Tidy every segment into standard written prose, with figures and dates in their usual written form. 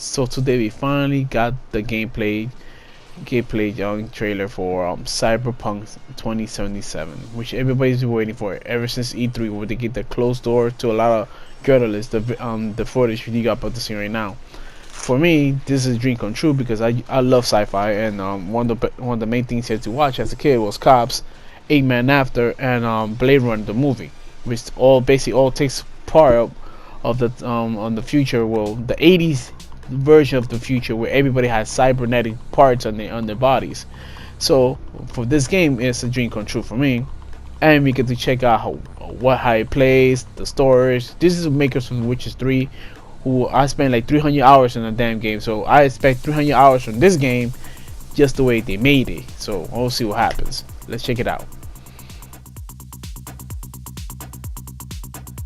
So today we finally got the gameplay trailer for Cyberpunk 2077, which everybody's been waiting for ever since E3, where they get the closed door to a lot of journalists. The footage you got about to see right now. For me, this is a dream come true because I love sci-fi, and one of the main things here to watch as a kid was Cops, 8 Man After, and Blade Runner the movie, which basically all takes part of the on the future, well, the 80s version of the future where everybody has cybernetic parts on their bodies. So for this game, it's a dream come true for me, and we get to check out how it plays, the storage. This is the makers from Witcher 3, who I spent like 300 hours in the damn game. So I expect 300 hours from this game, just the way they made it. So we'll see what happens. Let's check it out.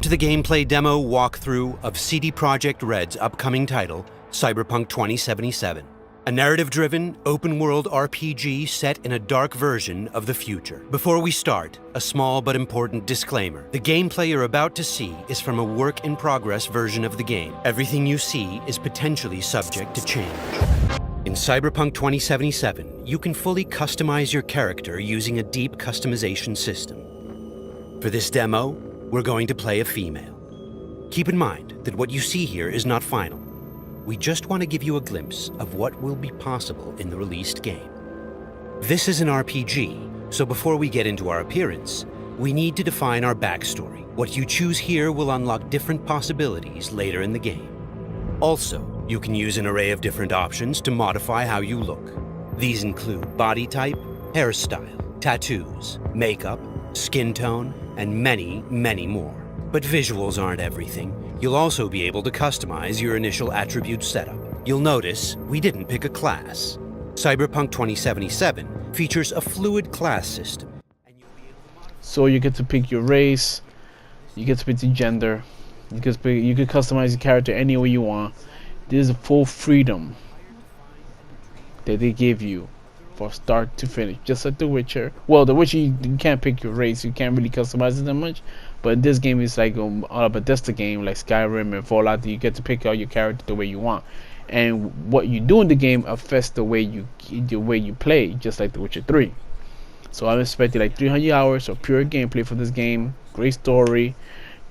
To the gameplay demo walkthrough of CD Projekt Red's upcoming title, Cyberpunk 2077, a narrative-driven, open-world RPG set in a dark version of the future. Before we start, a small but important disclaimer. The gameplay you're about to see is from a work-in-progress version of the game. Everything you see is potentially subject to change. In Cyberpunk 2077, you can fully customize your character using a deep customization system. For this demo, we're going to play a female. Keep in mind that what you see here is not final. We just want to give you a glimpse of what will be possible in the released game. This is an RPG, so before we get into our appearance, we need to define our backstory. What you choose here will unlock different possibilities later in the game. Also, you can use an array of different options to modify how you look. These include body type, hairstyle, tattoos, makeup, skin tone, and many, many more. But visuals aren't everything. You'll also be able to customize your initial attribute setup. You'll notice we didn't pick a class. Cyberpunk 2077 features a fluid class system. So you get to pick your race, you get to pick the gender, you can customize your character any way you want. This is full freedom that they give you for start to finish, just like The Witcher. Well, The Witcher, you can't pick your race, you can't really customize it that much. But this game is like a Bethesda game, like Skyrim and Fallout. You get to pick out your character the way you want, and what you do in the game affects the way you play, just like The Witcher 3. So I'm expecting like 300 hours of pure gameplay for this game. Great story,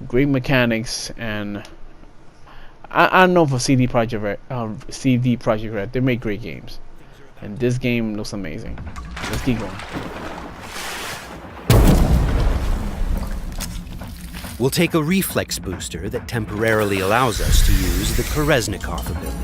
great mechanics, and I know for CD Projekt Red, they make great games, and this game looks amazing. Let's keep going. We'll take a reflex booster that temporarily allows us to use the Kolesnikov ability.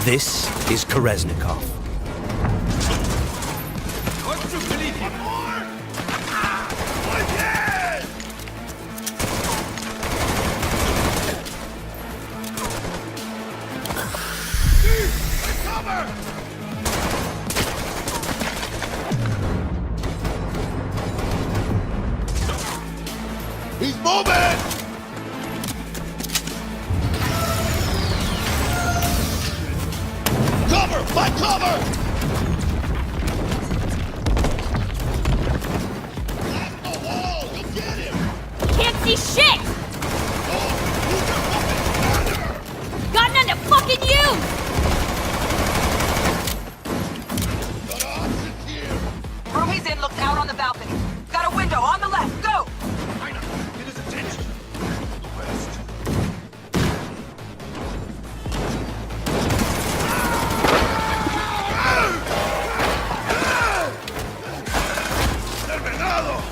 This is Kolesnikov. He's moving! Cover! Find cover! Blast the wall! You'll get him! Can't see shit! Oh, use your fucking scanner! Got none to fucking use! Got options here! Room he's in looked out on the balcony. Got a window on the left. Go! China, get his attention! The west. Terminado!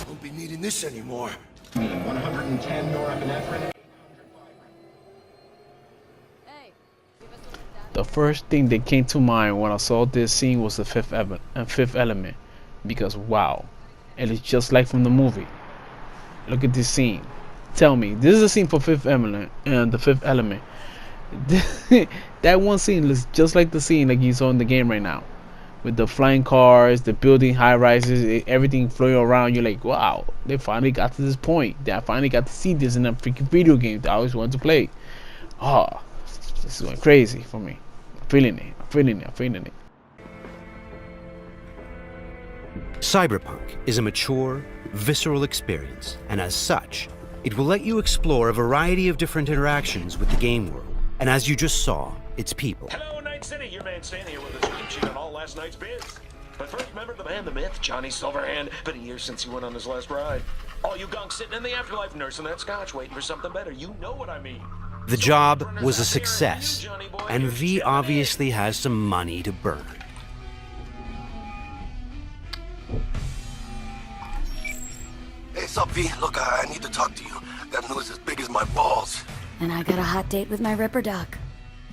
Won't be needing this anymore. 110 norepinephrine. The first thing that came to mind when I saw this scene was the fifth element, because wow, it is just like from the movie. Look at this scene. Tell me, this is a scene for Fifth Element and the Fifth Element. That one scene looks just like the scene like you saw in the game right now. with the flying cars, the building high rises, everything flowing around. You're like, wow, they finally got to this point. I finally got to see this in a freaking video game that I always wanted to play. Oh, this is going crazy for me. I'm feeling it. I'm feeling it. Cyberpunk is a mature, visceral experience, and as such, it will let you explore a variety of different interactions with the game world. And as you just saw, its people. Hello, Night City. Your man Stan here with a scoop sheet on all last night's bids. But first, remember the man, the myth, Johnny Silverhand. Been a year since he went on his last ride. All you gunks sitting in the afterlife nursing that scotch, waiting for something better. You know what I mean. The job was a success, and V obviously has some money to burn. Hey, sup, V? Look, I need to talk to you. Got news as big as my balls. And I got a hot date with my Ripper Doc.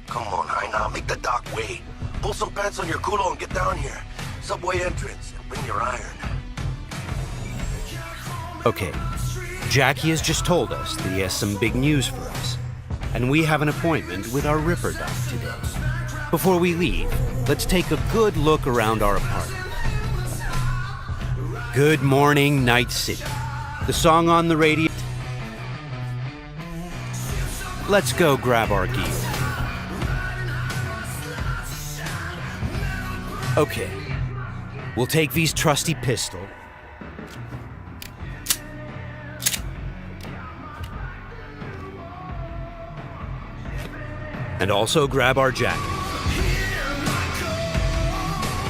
Come on, Aina, make the dock wait. Pull some pants on your culo and get down here. Subway entrance, and bring your iron. Okay, Jackie has just told us that he has some big news for us, and we have an appointment with our Ripper Doc today. Before we leave, let's take a good look around our apartment. Good morning, Night City. The song on the radio. Let's go grab our gear. Okay, we'll take V's trusty pistol. And also grab our jacket.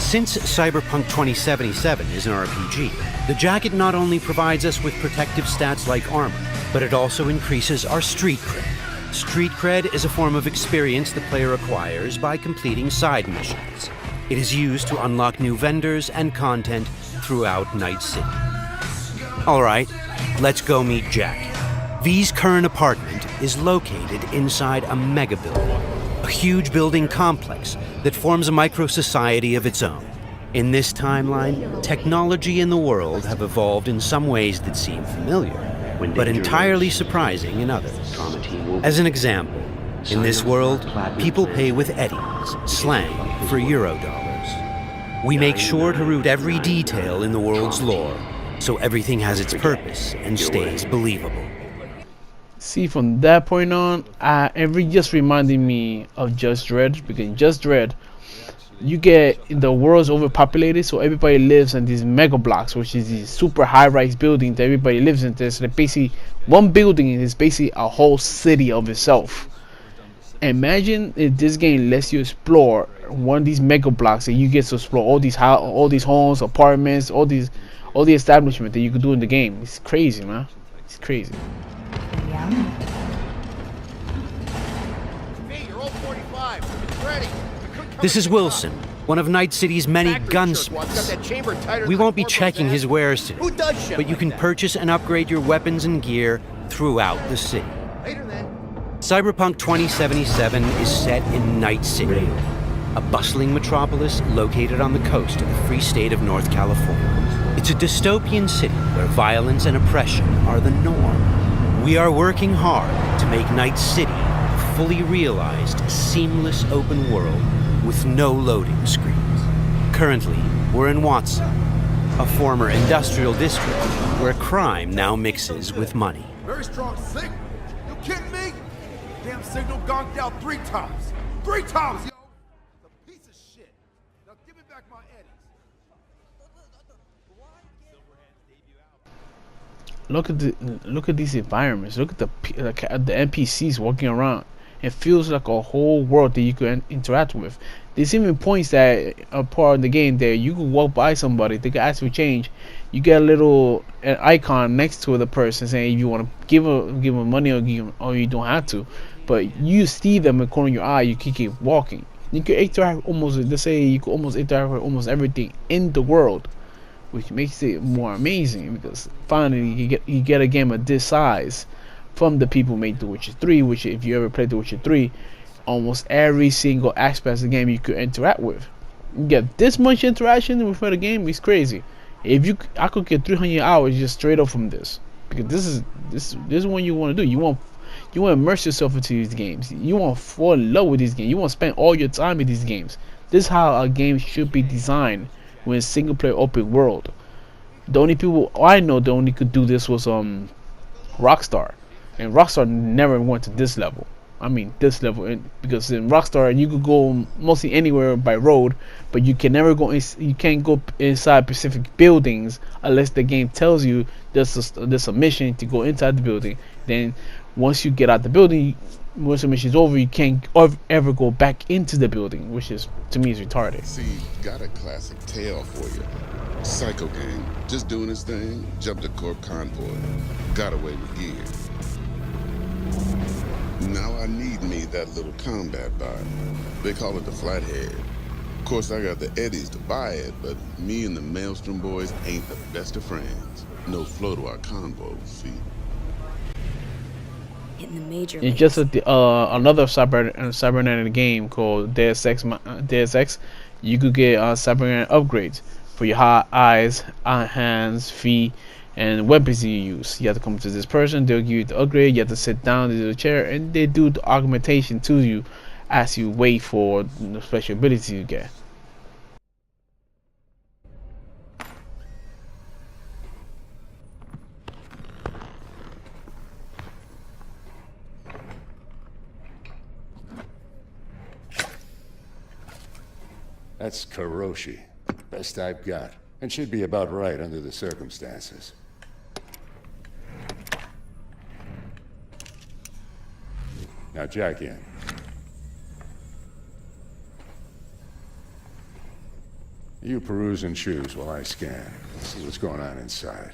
Since Cyberpunk 2077 is an RPG, the jacket not only provides us with protective stats like armor, but it also increases our street cred. Street cred is a form of experience the player acquires by completing side missions. It is used to unlock new vendors and content throughout Night City. Alright, let's go meet Jackie. V's current apartment is located inside a mega building, a huge building complex that forms a micro-society of its own. In this timeline, technology and the world have evolved in some ways that seem familiar, but entirely surprising in others. As an example, in this world, people pay with eddies, slang for Eurodollars. We make sure to root every detail in the world's lore, so everything has its purpose and stays believable. See, from that point on, it just reminded me of Just Dredd, because in Just Dredd, you get the world's overpopulated, so everybody lives in these mega blocks, which is these super high-rise buildings that everybody lives in. There's basically one building is basically a whole city of itself. Imagine if this game lets you explore one of these mega blocks, and you get to explore all these homes, apartments, all the establishments that you could do in the game. It's crazy, man. It's crazy. This is Wilson, one of Night City's many gunsmiths. We won't be checking his wares today, but you can purchase and upgrade your weapons and gear throughout the city. Cyberpunk 2077 is set in Night City, a bustling metropolis located on the coast of the free state of North California. It's a dystopian city where violence and oppression are the norm. We are working hard to make Night City a fully realized, seamless open world with no loading screens. Currently, we're in Watson, a former industrial district where crime now mixes with money. Very strong signal. You kidding me? Damn signal gonked out 3 times. 3 times, yo! It's a piece of shit. Now give me back my eddies. Look at these environments. Look at the NPCs walking around. It feels like a whole world that you can interact with. There's even points that are part of the game that you can walk by somebody, they can ask for change. You get an icon next to the person saying if you want to give them money or you don't have to. But you see them in the corner of your eye, you can keep walking. You can interact let's interact with almost everything in the world, which makes it more amazing, because finally you get a game of this size from the people who made The Witcher 3, which if you ever played The Witcher 3, almost every single aspect of the game you could interact with. You get this much interaction with the game, it's crazy. I could get 300 hours just straight up from this, because this is what you want to do. You want to immerse yourself into these games. You want to fall in love with these games. You want to spend all your time in these games. This is how a game should be designed when single player open world. The only people I know that only could do this was Rockstar, and Rockstar never went to this level. I mean this level, because in Rockstar you could go mostly anywhere by road, but you can never go. You can't go inside specific buildings unless the game tells you there's a mission to go inside the building. Then once you get out the building, once the mission's over, you can't ever go back into the building, which is to me is retarded. See, got a classic tale for you. Psycho gang, just doing his thing, jumped a Corp convoy, got away with gear. Now I need me that little combat bot. They call it the Flathead. Of course, I got the Eddies to buy it, but me and the Maelstrom boys ain't the best of friends. No flow to our convo, see? Hitting the major It's just another cybernetic game called Deus Ex. You could get cybernetic upgrades for your eyes, hands, feet, and weapons you use. You have to come to this person, they'll give you the upgrade. You have to sit down in the chair, and they do the augmentation to you as you wait for the special abilities you get. That's Karoshi. Best I've got. And should be about right under the circumstances. Now jack in. You peruse and choose while I scan. See what's going on inside.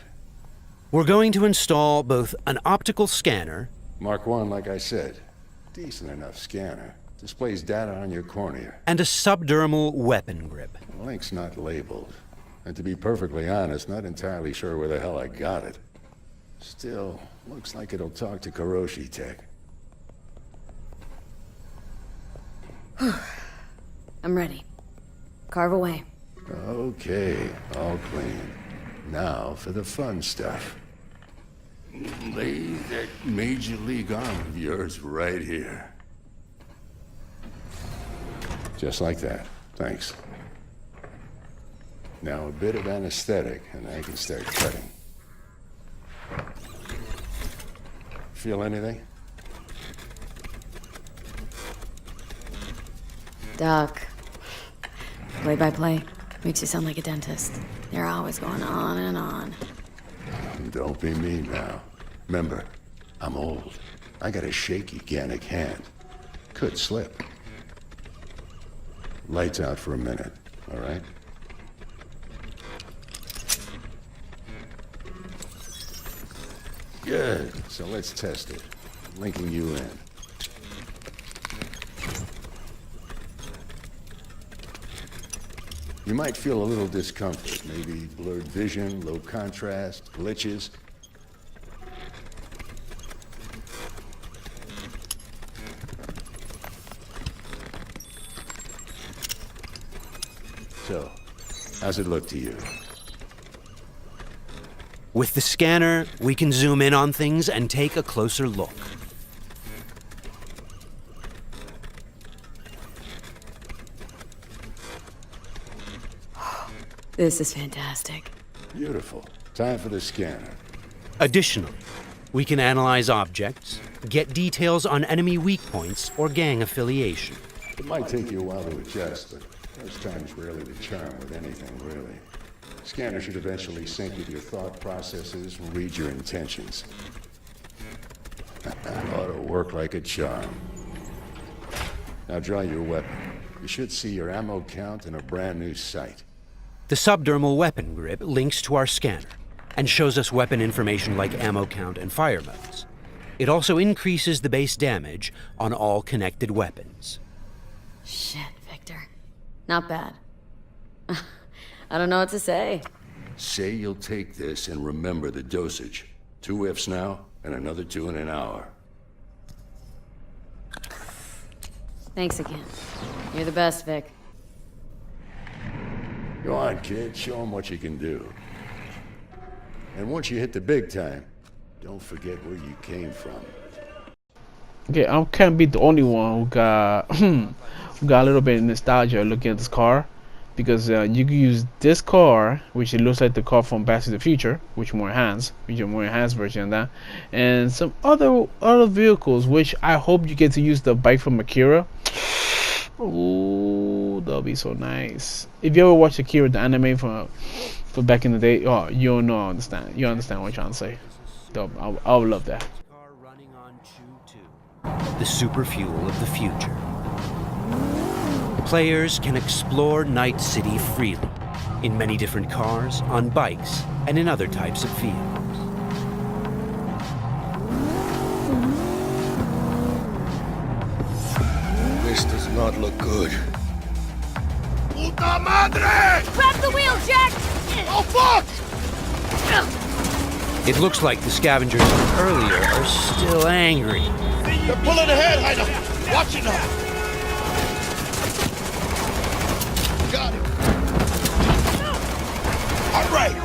We're going to install both an optical scanner, Mark 1, like I said. Decent enough scanner. Displays data on your cornea. and a subdermal weapon grip. The link's not labeled. And to be perfectly honest, not entirely sure where the hell I got it. Still, looks like it'll talk to Karoshi Tech. I'm ready. Carve away. Okay, all clean. Now for the fun stuff. Lay that Major League arm of yours right here. Just like that. Thanks. Now a bit of anesthetic, and I can start cutting. Feel anything? Doc. Play-by-play. Makes you sound like a dentist. They're always going on and on. Don't be mean now. Remember, I'm old. I got a shaky Gannic hand. Could slip. Lights out for a minute, all right? Good. So let's test it. Linking you in. You might feel a little discomfort, maybe blurred vision, low contrast, glitches. So, how's it look to you? With the scanner, we can zoom in on things and take a closer look. This is fantastic. Beautiful. Time for the scanner. Additionally, we can analyze objects, get details on enemy weak points or gang affiliation. It might take you a while to adjust, but first time's rarely the charm with anything, really. Scanner should eventually sync with your thought processes and read your intentions. Ought to work like a charm. Now draw your weapon. You should see your ammo count in a brand new sight. The subdermal weapon grip links to our scanner and shows us weapon information like ammo count and fire modes. It also increases the base damage on all connected weapons. Shit, Victor. Not bad. I don't know what to say. Say you'll take this and remember the dosage. 2 whiffs now, and another 2 in an hour. Thanks again. You're the best, Vic. Go on, kid. Show them what you can do. And once you hit the big time, don't forget where you came from. Okay, I can't be the only one who got got a little bit of nostalgia looking at this car, because you can use this car, which it looks like the car from Back to the Future, which more enhanced, version of that, and some other vehicles, which I hope you get to use the bike from Akira. Ooh, that'll be so nice. If you ever watched Akira, the anime for back in the day, oh, you understand what I'm trying to say. I would love that. The super fuel of the future. Players can explore Night City freely, in many different cars, on bikes, and in other types of vehicles. This does not look good. Puta madre! Grab the wheel, Jack! Oh, fuck! It looks like the scavengers from earlier are still angry. They're pulling ahead, Heiner! Watch it now! Got it! All right!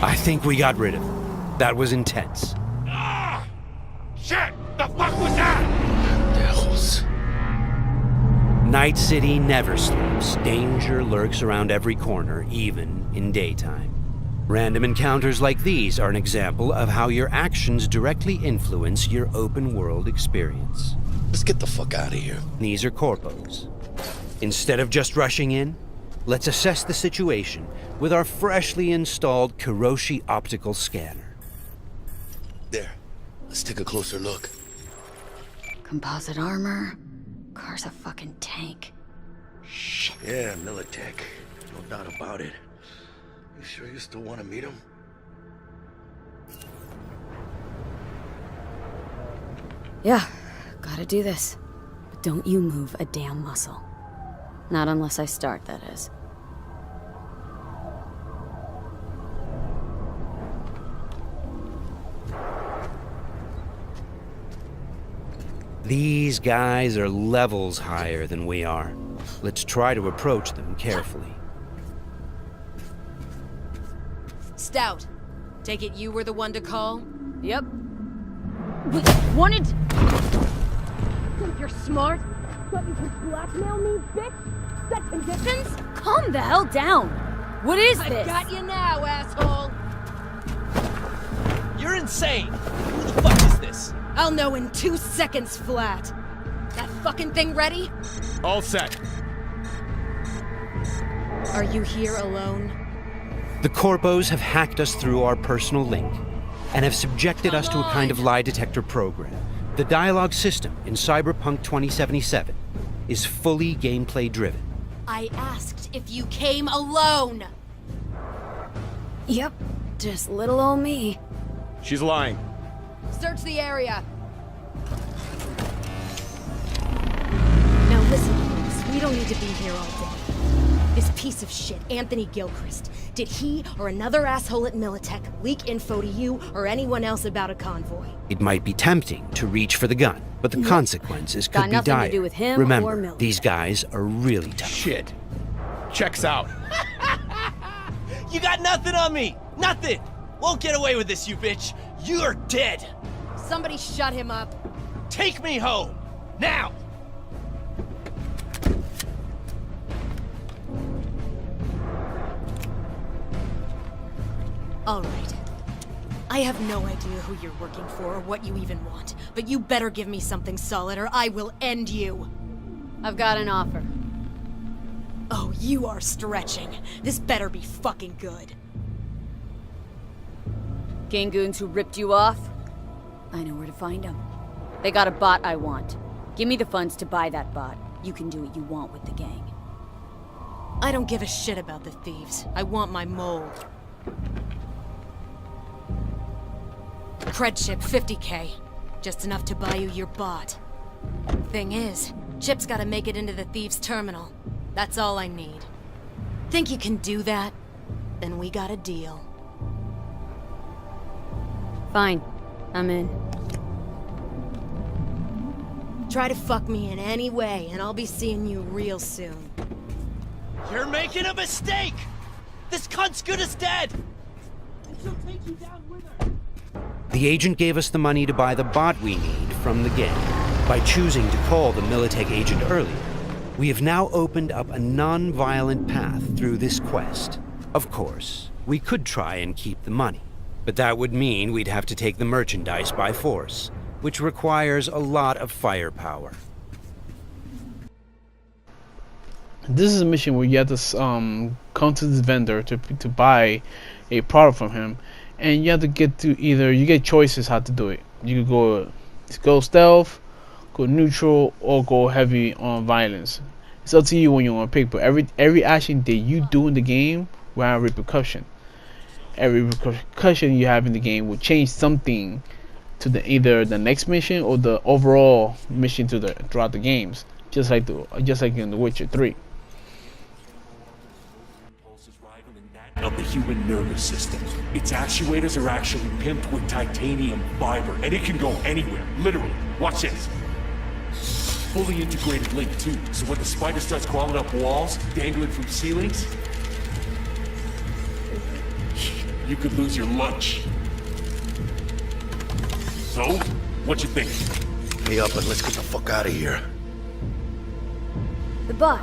I think we got rid of them. That was intense. Ah! Shit! The fuck was that? Devils. Night City never sleeps. Danger lurks around every corner, even in daytime. Random encounters like these are an example of how your actions directly influence your open-world experience. Let's get the fuck out of here. These are corpos. Instead of just rushing in, let's assess the situation with our freshly installed Kiroshi optical scanner. There. Let's take a closer look. Composite armor. Car's a fucking tank. Shit. Yeah, Militech. No doubt about it. You sure you still want to meet him? Yeah, gotta do this. But don't you move a damn muscle. Not unless I start, that is. These guys are levels higher than we are. Let's try to approach them carefully. Stout. Take it you were the one to call? Yep. Wanted... Think you're smart? Thought you could blackmail me, bitch? Set conditions? Calm the hell down! What is I've this? got you now, asshole! You're insane! Who the fuck is this? I'll know in 2 seconds flat. That fucking thing ready? All set. Are you here alone? The corpos have hacked us through our personal link and have subjected us to a kind of lie detector program. The dialogue system in Cyberpunk 2077 is fully gameplay driven. I asked if you came alone! Yep, just little old me. She's lying. Search the area. Now listen, folks, we don't need to be here all day. This piece of shit, Anthony Gilchrist, did he or another asshole at Militech leak info to you or anyone else about a convoy? It might be tempting to reach for the gun, but the consequences Got could be nothing to dire. do with him or Remember, Militech. these guys are really tough. Shit. Checks out. You got nothing on me! Nothing! Won't get away with this, you bitch! You're dead! Somebody shut him up. Take me home! Now! All right. I have no idea who you're working for or what you even want, but you better give me something solid or I will end you. I've got an offer. Oh, you are stretching. This better be fucking good. Gang goons who ripped you off? I know where to find them. They got a bot I want. Give me the funds to buy that bot. You can do what you want with the gang. I don't give a shit about the thieves. I want my mold. Cred chip, 50K. Just enough to buy you your bot. Thing is, chip's gotta make it into the thieves' terminal. That's all I need. Think you can do that? Then we got a deal. Fine. I'm in. Try to fuck me in any way, and I'll be seeing you real soon. You're making a mistake! This cunt's good as dead! And she'll take you down with her! The agent gave us the money to buy the bot we need from the gang. By choosing to call the Militech agent earlier, we have now opened up a non-violent path through this quest. Of course, we could try and keep the money, but that would mean we'd have to take the merchandise by force, which requires a lot of firepower. This is a mission where you have to come to this vendor to buy a product from him, and you have to get to you get choices how to do it. You could go stealth, go neutral, or go heavy on violence. It's up to you when you want to pick, but every action that you do in the game will have repercussion. Every repercussion you have in the game will change something to either the next mission or the overall mission throughout the games, just like in The Witcher 3. Of the human nervous system. Its actuators are actually pimped with titanium fiber, and it can go anywhere, literally. Watch this. Fully integrated link too, so when the spider starts crawling up walls, dangling from ceilings, you could lose your lunch. So, what you think? Pay up and let's get the fuck out of here. The bot.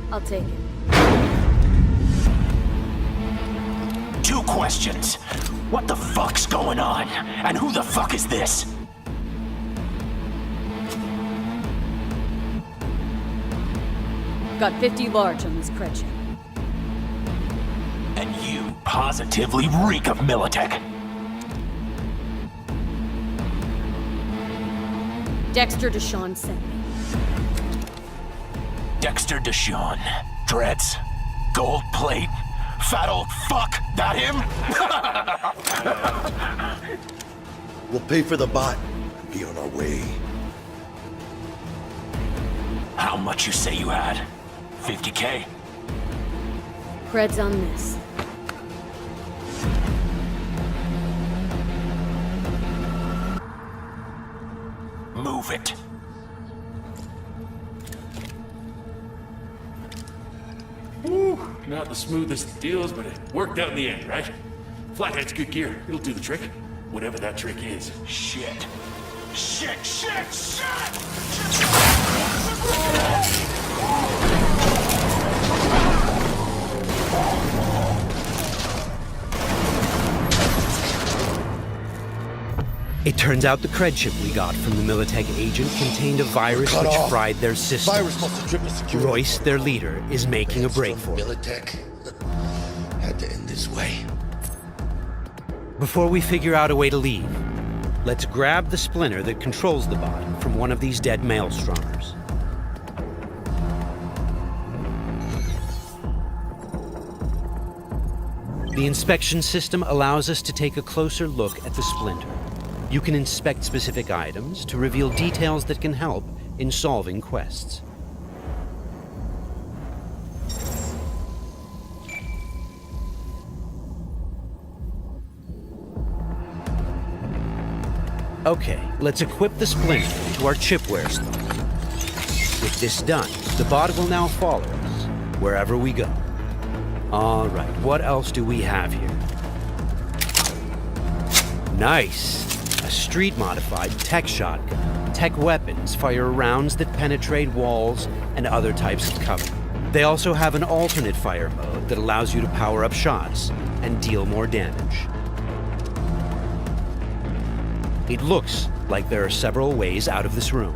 I'll take it. 2 questions. What the fuck's going on? And who the fuck is this? Got 50 large on this cred ship. And you positively reek of Militech. Dexter Deshawn sent me. Dexter Deshawn. Dreads. Gold plate. Fat old fuck. That him? We'll pay for the bot and be on our way. How much you say you had? 50K? Cred's on this. Move it. Woo, not the smoothest of deals, but it worked out in the end, right? Flathead's good gear. It'll do the trick. Whatever that trick is. Shit. Shit, shit, shit! It turns out the cred chip we got from the Militech agent contained a virus Cut which off. fried their systems. Virus must have tripped the security. Royce, their leader, is making a break for it. Militech had to end this way. Before we figure out a way to leave, let's grab the splinter that controls the bot from one of these dead maelstromers. The inspection system allows us to take a closer look at the splinter. You can inspect specific items to reveal details that can help in solving quests. Okay, let's equip the splinter to our chipware slot. With this done, the bot will now follow us wherever we go. All right, what else do we have here? Nice! A street-modified tech shotgun. Tech weapons fire rounds that penetrate walls and other types of cover. They also have an alternate fire mode that allows you to power up shots and deal more damage. It looks like there are several ways out of this room,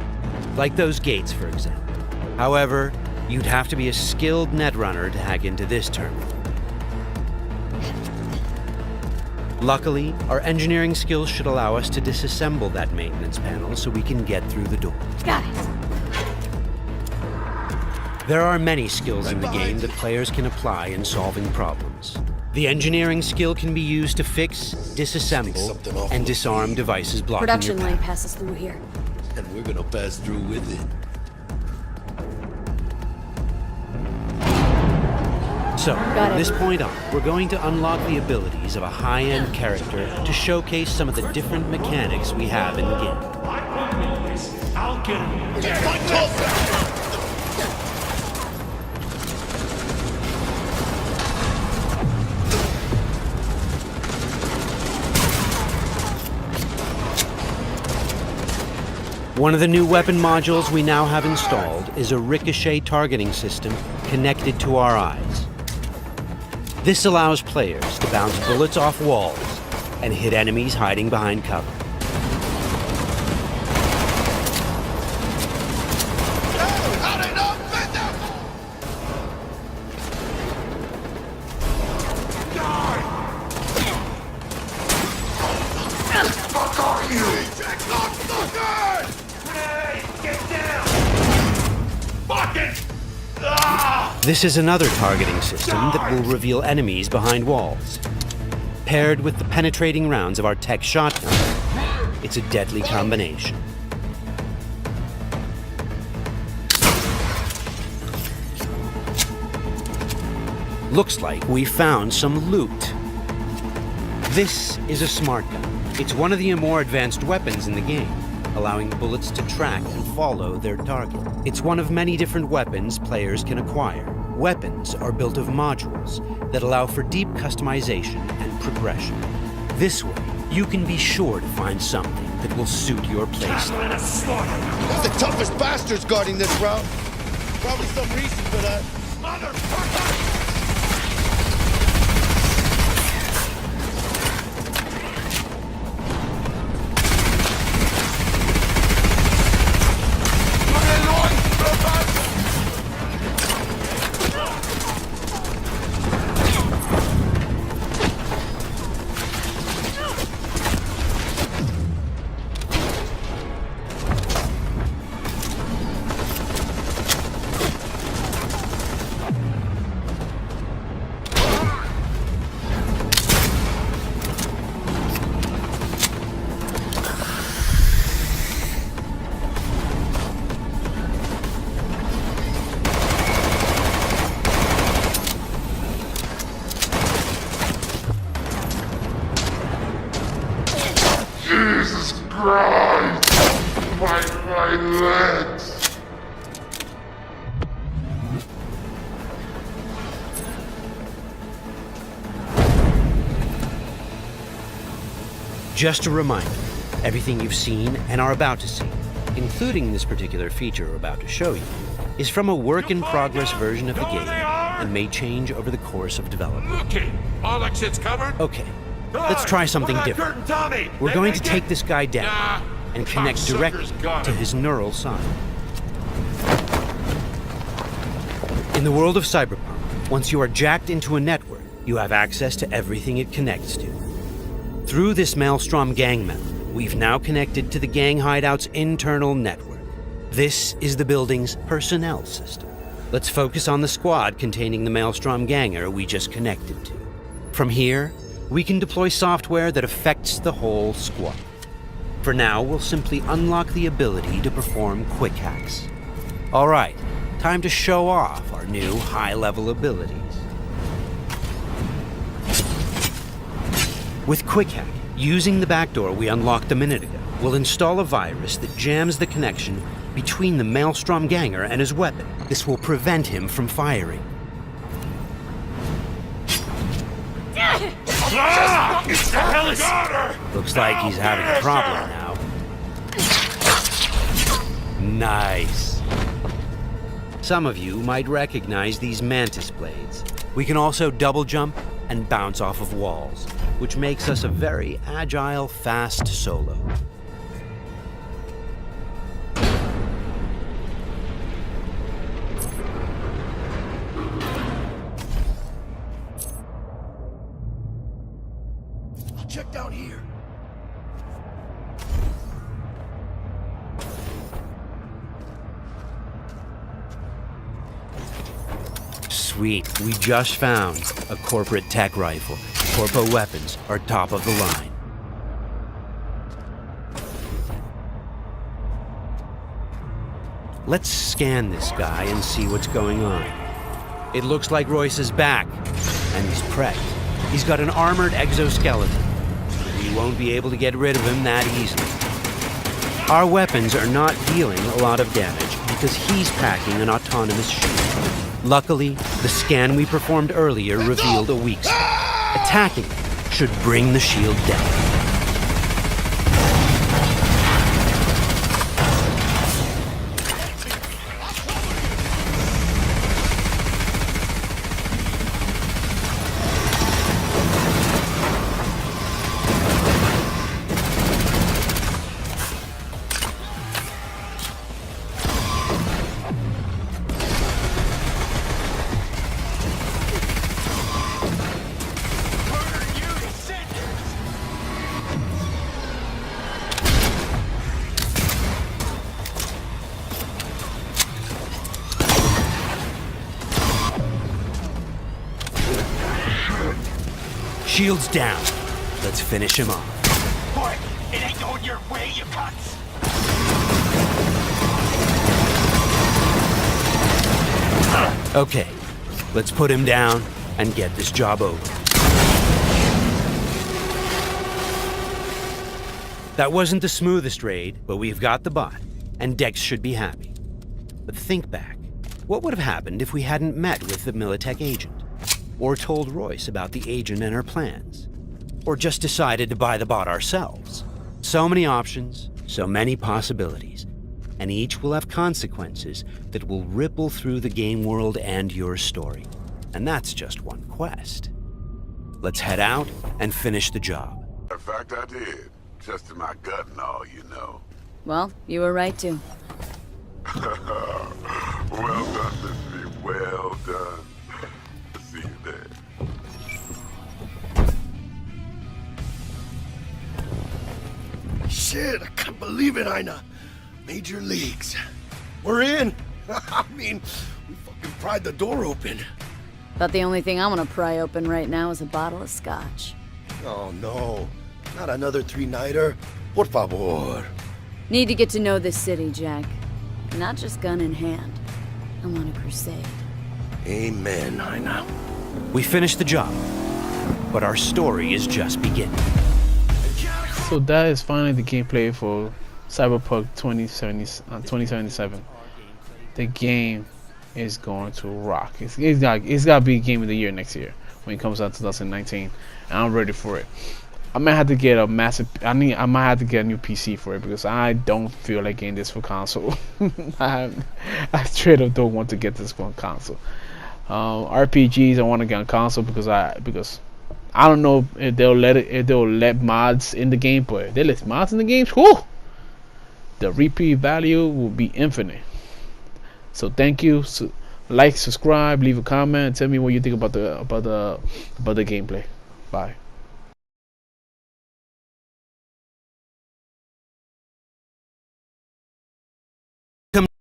like those gates, for example. However, you'd have to be a skilled netrunner to hack into this terminal. Luckily, our engineering skills should allow us to disassemble that maintenance panel so we can get through the door. Got it. There are many skills in the game that players can apply in solving problems. The engineering skill can be used to fix, disassemble, and disarm devices blocking Production your lane path. passes through here. And we're gonna pass through with it. So, Got from it. this point on, we're going to unlock the abilities of a high-end character to showcase some of the different mechanics we have in the game. I'll get him. One of the new weapon modules we now have installed is a ricochet targeting system connected to our eyes. This allows players to bounce bullets off walls and hit enemies hiding behind cover. This is another targeting system that will reveal enemies behind walls. Paired with the penetrating rounds of our tech shotgun, it's a deadly combination. Looks like we found some loot. This is a smart gun. It's one of the more advanced weapons in the game, allowing bullets to track and follow their target. It's one of many different weapons players can acquire. Weapons are built of modules that allow for deep customization and progression. This way, you can be sure to find something that will suit your playstyle. Who's the toughest bastards guarding this route? Probably some reason for that. Motherfucker! Jesus Christ! My legs! Just a reminder, everything you've seen and are about to see, including this particular feature we're about to show you, is from a work-in-progress version of the game and may change over the course of development. Okay, all exits covered? Okay, let's try something different. We're going to take this guy down and connect directly to his neural sign. In the world of Cyberpunk, once you are jacked into a network, you have access to everything it connects to. Through this Maelstrom gang method, we've now connected to the gang hideout's internal network. This is the building's personnel system. Let's focus on the squad containing the Maelstrom ganger we just connected to. From here, we can deploy software that affects the whole squad. For now, we'll simply unlock the ability to perform quick hacks. All right, time to show off our new high-level abilities. With Quick Hack, using the backdoor we unlocked a minute ago, we'll install a virus that jams the connection between the Maelstrom ganger and his weapon. This will prevent him from firing. Looks like he's having a problem now. Nice. Some of you might recognize these mantis blades. We can also double jump and bounce off of walls, which makes us a very agile, fast solo. Check down here. Sweet, we just found a corporate tech rifle. Corpo weapons are top of the line. Let's scan this guy and see what's going on. It looks like Royce is back, and he's prepped. He's got an armored exoskeleton. We won't be able to get rid of him that easily. Our weapons are not dealing a lot of damage because he's packing an autonomous shield. Luckily, the scan we performed earlier revealed a weak spot. Attacking it should bring the shield down. Shields down. Let's finish him off. Boy, it ain't going your way, you cunts. Okay, let's put him down and get this job over. That wasn't the smoothest raid, but we've got the bot, and Dex should be happy. But think back. What would have happened if we hadn't met with the Militech agent? Or told Royce about the agent and her plans? Or just decided to buy the bot ourselves? So many options, so many possibilities, and each will have consequences that will ripple through the game world and your story. And that's just one quest. Let's head out and finish the job. In fact, I did. Just in my gut and all, you know. Well, you were right to. Well done, Missy. Well done. See you there. Shit, I can't believe it, Ina. Major leagues. We're in. I mean, we fucking pried the door open. But the only thing I want to pry open right now is a bottle of scotch. Oh, no. Not another three-nighter. Por favor. Need to get to know this city, Jack. Not just gun in hand. I'm on a crusade. Amen, Ina. We finished the job, but our story is just beginning. So that is finally the gameplay for Cyberpunk 2077. The game is going to rock. It's got to be game of the year next year when it comes out 2019, and I'm ready for it. I might have to get a massive. I might have to get a new PC for it because I don't feel like getting this for console. I straight up don't want to get this for console. RPGs I want to get on console because I don't know if they'll let mods in the game, but if they let mods in the games, whoo, the repeat value will be infinite. So thank you. So, like, subscribe, leave a comment, and tell me what you think about the gameplay. Bye.